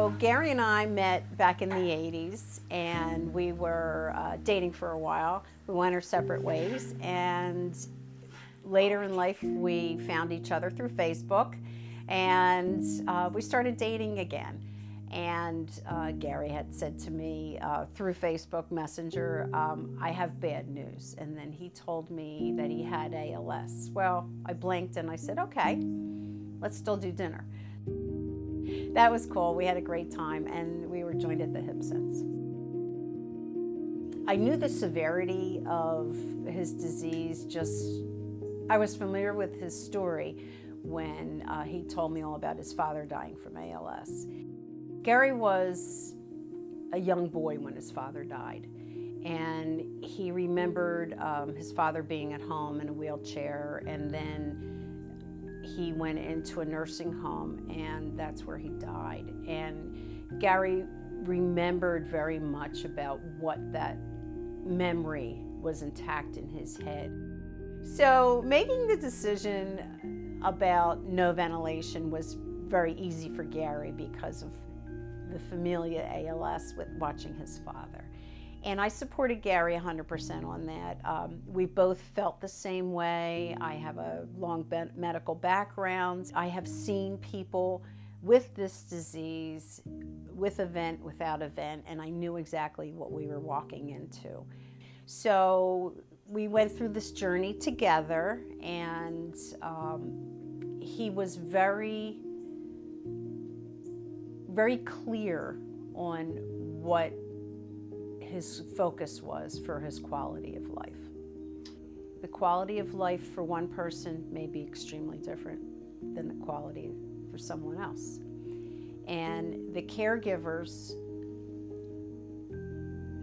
So Gary and I met back in the 80s, and we were dating for a while. We went our separate ways, and later in life we found each other through Facebook, and we started dating again. And Gary had said to me through Facebook Messenger, I have bad news. And then he told me that he had ALS. Well, I blinked and I said, okay, let's still do dinner. That was cool. We had a great time, and we were joined at the hip since. I knew the severity of his disease. I was familiar with his story when he told me all about his father dying from ALS. Gary was a young boy when his father died, and he remembered his father being at home in a wheelchair, and then he went into a nursing home, and that's where he died. And Gary remembered very much about what that memory was intact in his head. So making the decision about no ventilation was very easy for Gary because of the familial ALS with watching his father. And I supported Gary 100% on that. We both felt the same way. I have a long medical background. I have seen people with this disease, with event, without event, and I knew exactly what we were walking into. So we went through this journey together, and he was very clear on what his focus was for his quality of life. The quality of life for one person may be extremely different than the quality for someone else. And the caregivers,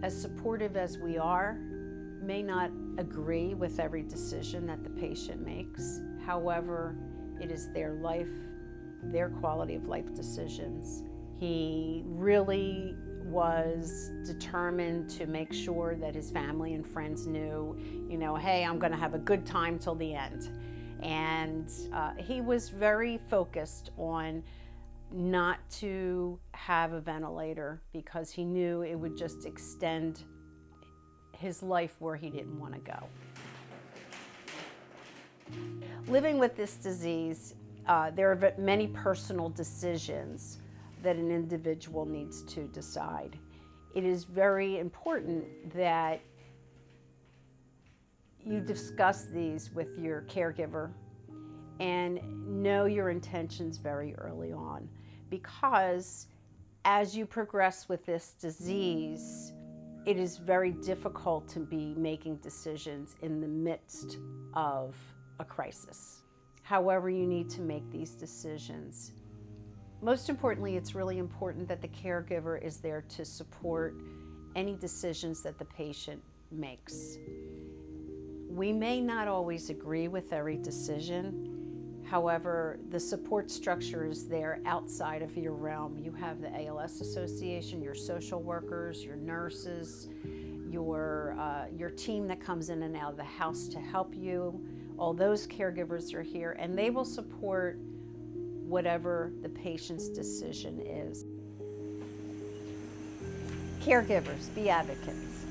as supportive as we are, may not agree with every decision that the patient makes. However, it is their life, their quality of life decisions. He really was determined to make sure that his family and friends knew, hey, I'm going to have a good time till the end. And he was very focused on not to have a ventilator because he knew it would just extend his life where he didn't want to go. Living with this disease, there are many personal decisions that an individual needs to decide. It is very important that you discuss these with your caregiver and know your intentions very early on, because as you progress with this disease, it is very difficult to be making decisions in the midst of a crisis. However, you need to make these decisions. Most importantly, it's really important that the caregiver is there to support any decisions that the patient makes. We may not always agree with every decision. However, the support structure is there outside of your realm. You have the ALS Association, your social workers, your nurses, your team that comes in and out of the house to help you. All those caregivers are here, and they will support whatever the patient's decision is. Caregivers, be advocates.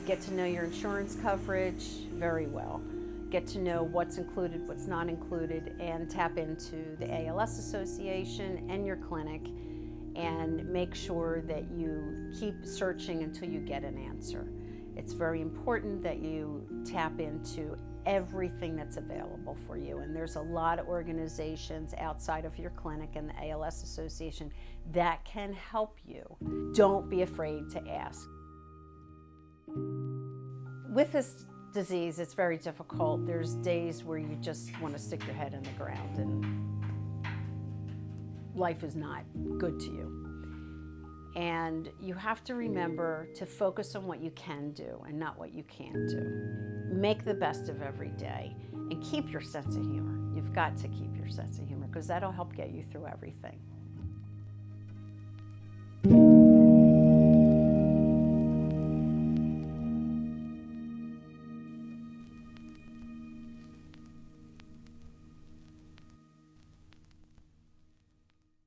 Get to know your insurance coverage very well. Get to know what's included, what's not included, and tap into the ALS Association and your clinic, and make sure that you keep searching until you get an answer. It's very important that you tap into everything that's available for you, and there's a lot of organizations outside of your clinic and the ALS Association that can help you. Don't be afraid to ask. With this disease, it's very difficult. There's days where you just want to stick your head in the ground and life is not good to you. And you have to remember to focus on what you can do and not what you can't do. Make the best of every day and keep your sense of humor. You've got to keep your sense of humor because that'll help get you through everything.